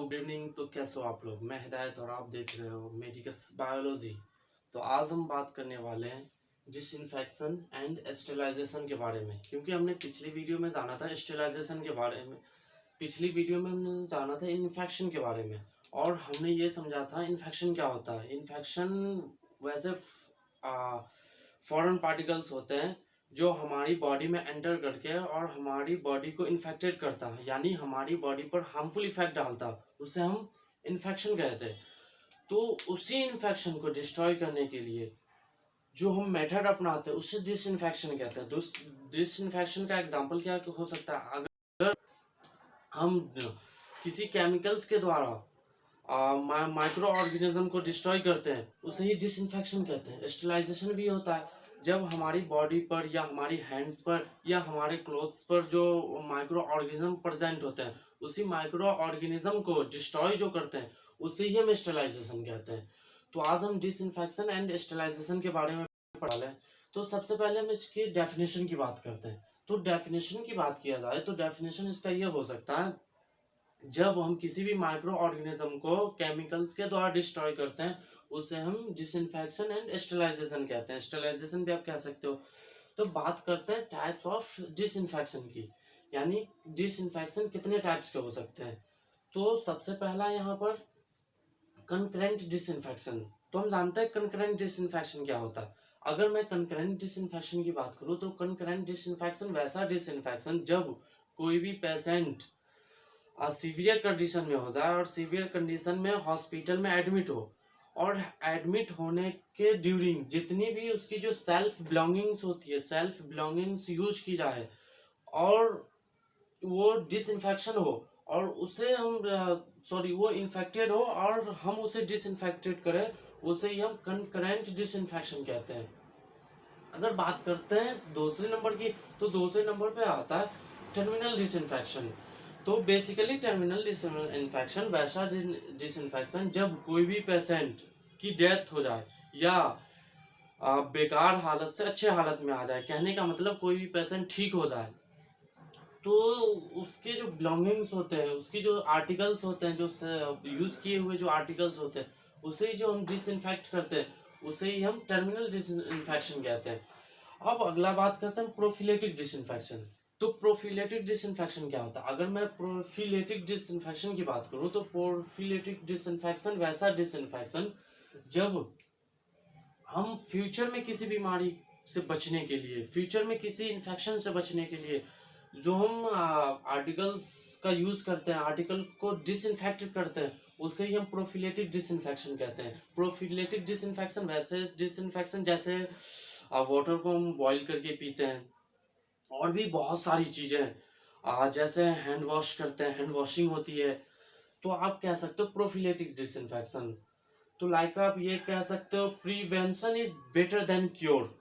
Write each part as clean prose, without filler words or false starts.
Good evening. तो कैसे हो आप लोग? मैं हिदायत और आप देख रहे हो मेडिकस बायोलॉजी। तो आज हम बात करने वाले हैं डिसइंफेक्शन एंड स्टेरिलाइजेशन के बारे में, क्योंकि हमने पिछली वीडियो में जाना था स्टेरिलाइजेशन के बारे में। पिछली वीडियो में हमने जाना था इन्फेक्शन के बारे में, और हमने ये समझा था इन्फेक्शन क्या होता है। इन्फेक्शन वैसे फॉरेन पार्टिकल्स होते हैं जो हमारी बॉडी में एंटर करके और हमारी बॉडी को इन्फेक्टेड करता है, यानी हमारी बॉडी पर हार्मफुल इफेक्ट डालता है, उसे हम इन्फेक्शन कहते हैं। तो उसी इन्फेक्शन को डिस्ट्रॉय करने के लिए जो हम मेथड अपनाते हैं उसे डिसइंफेक्शन कहते हैं। डिसइंफेक्शन का एग्जांपल क्या हो सकता है? अगर हम किसी केमिकल्स के द्वारा माइक्रो ऑर्गेनिज्म को डिस्ट्रॉय करते हैं उसे ही डिसइंफेक्शन कहते हैं। स्टेरिलाइजेशन भी होता है जब हमारी बॉडी पर या हमारी हैंड्स पर या हमारे क्लोथ्स पर जो माइक्रो ऑर्गेनिज्म प्रेजेंट होते हैं उसी माइक्रो ऑर्गेनिज्म को डिस्ट्रॉय जो करते हैं उसे ही हम स्टेरिलाइजेशन कहते हैं। तो आज हम डिसइंफेक्शन एंड स्टेरिलाइजेशन के बारे में पढ़ा लें। तो सबसे पहले हम इसकी डेफिनेशन की बात करते हैं। तो डेफिनेशन की बात किया जाए तो डेफिनेशन इसका ये हो सकता है, जब हम किसी भी माइक्रो ऑर्गेनिज्म को केमिकल्स के द्वारा डिस्ट्रॉय करते हैं उसे हम डिसइंफेक्शन एंड स्टेरिलाइजेशन कहते हैं। स्टेरिलाइजेशन भी आप कह सकते हो। तो बात करते हैं टाइप्स ऑफ डिसइंफेक्शन की, यानी डिसइंफेक्शन कितने टाइप्स के हो सकते हैं। तो सबसे पहला यहाँ पर कंकरेंट डिसइंफेक्शन। तो हम जानते हैं कंकरेंट डिसइंफेक्शन क्या होता है। अगर मैं कंकरेंट डिसइंफेक्शन की बात करूँ तो कंकरेंट डिसइंफेक्शन वैसा डिसइंफेक्शन जब कोई भी पेशेंट सीवियर कंडीशन में हो जाए और सीवियर कंडीशन में हॉस्पिटल में एडमिट हो, और एडमिट होने के ड्यूरिंग जितनी भी उसकी जो सेल्फ बिलोंगिंग्स होती है, सेल्फ बिलोंगिंग्स यूज की जाए और वो डिसइंफेक्शन हो और उसे हम वो इन्फेक्टेड हो और हम उसे डिसइंफेक्टेड करें, उसे ही हम कंकरेंट डिसइंफेक्शन कहते हैं। अगर बात करते हैं दूसरे नंबर की, तो दूसरे नंबर पे आता है टर्मिनल डिसइंफेक्शन। तो बेसिकली टर्मिनल डिसइंफेक्शन वैसा डिसइंफेक्शन जब कोई भी पेशेंट की डेथ हो जाए या बेकार हालत से अच्छे हालत में आ जाए। कहने का मतलब कोई भी पेशेंट ठीक हो जाए तो उसके जो बिलोंगिंग्स होते हैं, उसकी जो आर्टिकल्स होते हैं, जो यूज किए हुए जो आर्टिकल्स होते हैं उसे ही जो हम डिसइंफेक्ट करते हैं उसे ही हम टर्मिनल डिसइंफेक्शन कहते हैं। अब अगला बात करते हैं प्रोफिलेटिक डिसइंफेक्शन। तो प्रोफिलेटिक डिसइंफेक्शन क्या होता है? अगर मैं प्रोफिलेटिक डिसइंफेक्शन की बात करूं तो प्रोफिलेटिक डिसइंफेक्शन वैसा डिसइंफेक्शन जब हम फ्यूचर में किसी बीमारी से बचने के लिए, फ्यूचर में किसी इन्फेक्शन से बचने के लिए जो हम आर्टिकल्स का यूज करते हैं, आर्टिकल को डिसइंफेक्ट करते हैं, उसे ही हम प्रोफिलेटिक डिसइंफेक्शन कहते हैं। प्रोफिलेटिक डिसइंफेक्शन वैसे डिसइंफेक्शन जैसे वाटर को हम बॉईल करके पीते हैं, और भी बहुत सारी चीजें जैसे हैंड वॉश करते हैं, हैंड वॉशिंग होती है, तो आप कह सकते हो प्रोफिलेटिक डिसइंफेक्शन। तो लाइक आप ये कह सकते हो prevention is better than cure,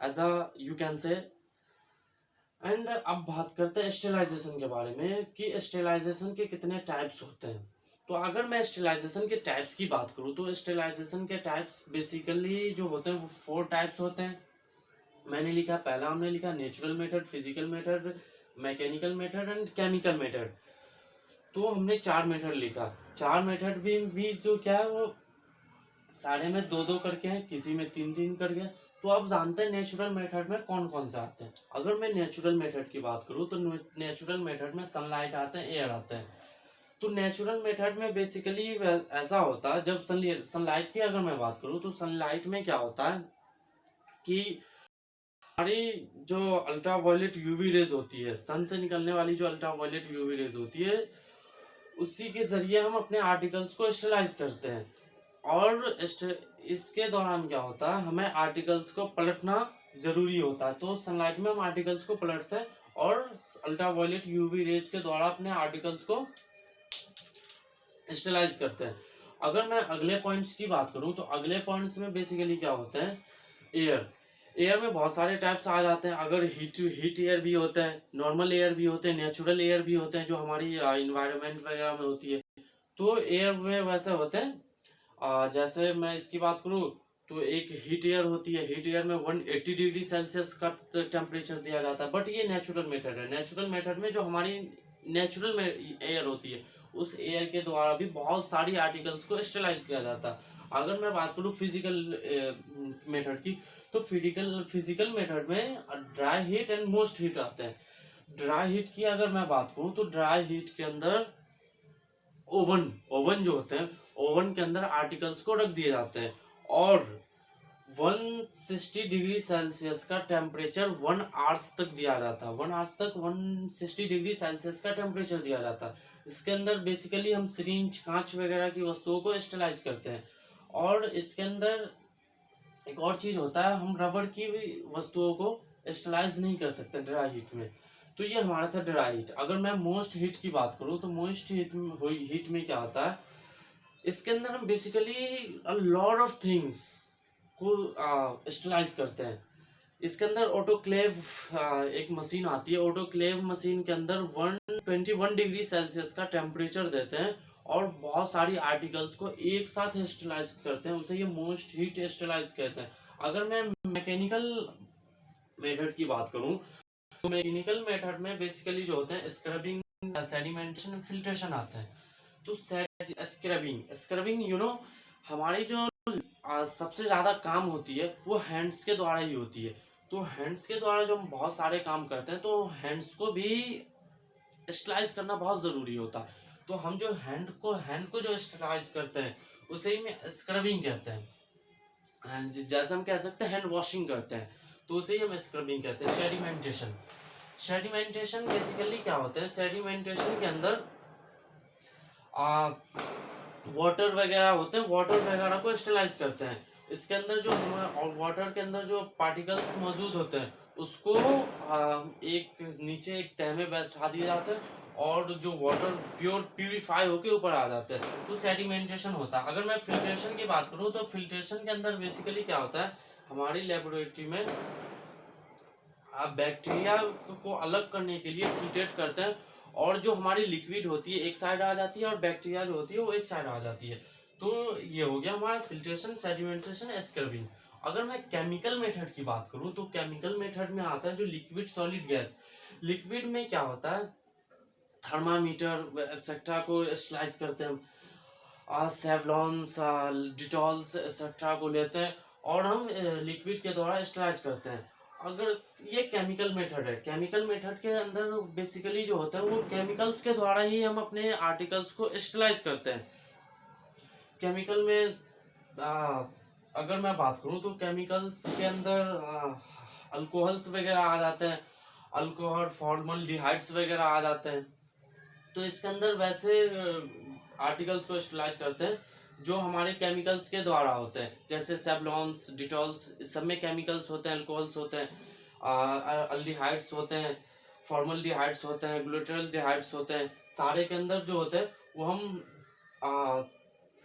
as a you can say. And अब बात करते हैं स्टेरिलाइजेशन के बारे में कि स्टेरिलाइजेशन के कितने टाइप्स होते हैं। तो अगर मैं स्टेरिलाइजेशन के टाइप्स की बात करूं तो स्टेरिलाइजेशन के टाइप्स बेसिकली जो होते हैं वो 4 टाइप्स होते हैं। मैंने लिखा, पहला हमने लिखा natural method, physical method, mechanical method and chemical method. तो हमने 4 मेथड लिखा। 4 मेथड भी जो क्या है वो सारे में 2-2 करके हैं, किसी में 3-3 करके। तो अब जानते हैं नेचुरल मेथड में कौन कौन से आते हैं। अगर मैं नेचुरल मेथड की बात करूं तो नेचुरल मेथड में सनलाइट आते हैं, एयर आते हैं। तो नेचुरल मेथड में बेसिकली ऐसा होता है, जब सनलाइट की अगर मैं बात करूं तो सनलाइट में क्या होता है कि हमारी जो अल्ट्रावायलेट यूवी रेज होती है, सन से निकलने वाली जो अल्ट्रावायलेट यूवी रेज होती है, उसी के जरिए हम अपने आर्टिकल्स को स्टेरिलाइज करते हैं। और इसके दौरान क्या होता है, हमें आर्टिकल्स को पलटना जरूरी होता है। तो सनलाइट में हम आर्टिकल्स को पलटते हैं और अल्ट्रावायलेट यूवी रेज के द्वारा अपने आर्टिकल्स को स्टेरिलाइज करते हैं। अगर मैं अगले पॉइंट्स की बात करूं तो अगले पॉइंट्स में बेसिकली क्या होते हैं, एयर। एयर में बहुत सारे टाइप्स आ जाते हैं। अगर हीट एयर भी होते हैं, नॉर्मल एयर भी होते हैं, नेचुरल एयर भी होते हैं जो हमारी इन्वायरमेंट वगैरह में होती है। तो एयर में वैसे होते हैं जैसे मैं इसकी बात करूँ तो एक हीट एयर होती है। हीट एयर में 180 डिग्री सेल्सियस का टेम्परेचर दिया जाता है, बट ये नेचुरल मेथड है। नेचुरल मेथड में जो हमारी नेचुरल एयर होती है उस एयर के द्वारा भी बहुत सारी आर्टिकल्स को स्टेलाइज किया जाता है। अगर मैं बात करूँ फिजिकल मेथड की, तो फिजिकल मेथड में dry heat and most heat आते हैं। ड्राई हीट की अगर मैं बात करूँ तो ड्राई हीट के अंदर ओवन जो होते हैं, ओवन के अंदर आर्टिकल्स को रख दिए जाते हैं और 160 डिग्री सेल्सियस का टेम्परेचर 1 आवर्स तक दिया जाता है। 1 आवर्स तक 160 डिग्री सेल्सियस का टेम्परेचर दिया जाता है। इसके अंदर बेसिकली हम सिरिंज, कांच वगैरह की वस्तुओं को स्टेलाइज करते हैं। और इसके अंदर एक और चीज होता है, हम रबड़ की वस्तुओं को स्टेलाइज नहीं कर सकते ड्राई हीट में। तो ये हमारा था ड्राई हीट। अगर मैं मोस्ट हीट की बात करूँ तो मोस्ट हीट में क्या होता है, इसके अंदर हम basically a lot of things को स्टेलाइज करते हैं। इसके अंदर ऑटोक्लेव एक मशीन आती है। ऑटोक्लेव मशीन के अंदर 121 डिग्री सेल्सियस का टेम्परेचर देते हैं और बहुत सारी आर्टिकल्स को एक साथ स्टेलाइज करते हैं। उसे ये मोस्ट हीट स्टेलाइज कहते हैं। अगर मैं मैकेनिकल मेथड की बात करूं तो मैकेनिकल मेथड में बेसिकली जो होते हैं स्क्रबिंग, सेडिमेंटेशन, फिल्ट्रेशन आते हैं। तो स्क्रबिंग हमारी जो सबसे ज्यादा काम होती है वो हैंड्स के द्वारा ही होती है। तो हैंड्स के द्वारा जो हम बहुत सारे काम करते हैं तो हैंड्स को भी स्टेलाइज करना बहुत जरूरी होता है। तो हम जो हैंड को जो स्टेलाइज करते हैं उसे ही स्क्रबिंग कहते हैं। जैसे हम कह सकते हैं हैंड वॉशिंग करते हैं तो उसे ही हम स्क्रबिंग कहते हैं। सेडिमेंटेशन बेसिकली क्या होता है, सेडिमेंटेशन के अंदर वाटर वगैरह होते हैं, वाटर वगैरह को स्टेलाइज करते हैं। इसके अंदर जो वाटर के अंदर जो पार्टिकल्स मौजूद होते हैं उसको एक नीचे एक तह में बैठा दिए जाते हैं और जो वाटर प्यूरिफाई होके ऊपर आ जाते हैं। तो सेडिमेंटेशन होता है। अगर मैं फिल्ट्रेशन की बात करूं तो फिल्ट्रेशन के अंदर बेसिकली क्या होता है, हमारी लेबोरेटरी में आप बैक्टीरिया को अलग करने के लिए फिल्ट्रेट करते हैं और जो हमारी लिक्विड होती है एक साइड आ जाती है और बैक्टीरिया जो होती है वो एक साइड आ जाती है। तो ये हो गया हमारा फिल्ट्रेशन, सेडिमेंटेशन, स्क्रबिंग। अगर मैं केमिकल मेथड की बात करूं तो केमिकल मेथड में आता है जो लिक्विड, सॉलिड, गैस। लिक्विड में क्या होता है, थर्मामीटर एक्सेट्रा को स्लाइज करते हैं हम, सेवलॉन्स, डिटॉल्स एक्सेट्रा को लेते हैं और हम लिक्विड के द्वारा स्लाइज करते हैं। अगर ये केमिकल मेथड है, केमिकल मेथड के अंदर बेसिकली जो होता है वो केमिकल्स के द्वारा ही हम अपने आर्टिकल्स को स्टेलाइज करते हैं। केमिकल में अगर मैं बात करूं तो केमिकल्स के अंदर अल्कोहल्स वगैरह आ जाते हैं, अल्कोहल, फॉर्मल्डिहाइड्स वगैरह आ जाते हैं। तो इसके अंदर वैसे आर्टिकल्स को स्टेलाइज करते हैं जो हमारे केमिकल्स के द्वारा होते हैं, जैसे सेवलॉन्स, डिटॉल्स, इस सब में केमिकल्स होते हैं, अल्कोहल्स होते हैं, अल्डिहाइड्स होते हैं, फॉर्मल्डिहाइड्स होते हैं, ग्लूटाल्डिहाइड्स होते हैं। सारे के अंदर जो होते हैं वो हम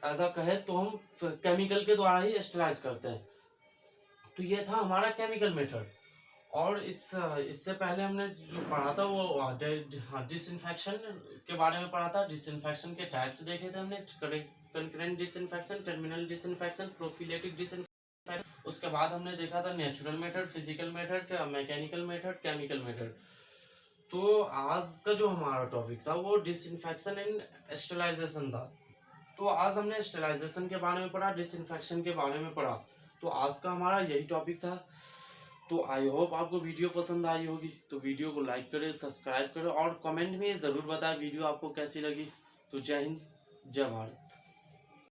ऐसा कहे तो हम केमिकल के द्वारा ही स्टेलाइज करते हैं। तो ये था हमारा केमिकल मेथड। और इससे पहले हमने जो पढ़ा था वो डिसइंफेक्शन के बारे में पढ़ा था। डिसइंफेक्शन के टाइप्स देखे थे हमने, concurrent disinfection, terminal disinfection, prophylactic disinfection. उसके बाद हमने देखा था natural method, physical method, mechanical method, chemical method. तो आज का जो हमारा टॉपिक था वो डिसइंफेक्शन एंड स्टेरिलाइजेशन था। तो आज हमने स्टेरिलाइजेशन के बारे में पढ़ा, डिसइंफेक्शन के बारे में पढ़ा। तो आज का हमारा यही टॉपिक था। तो आई होप आपको वीडियो पसंद आई होगी। तो वीडियो को लाइक करें, सब्सक्राइब करें और कमेंट में ज़रूर बताएं वीडियो आपको कैसी लगी। तो जय हिंद, जय भारत।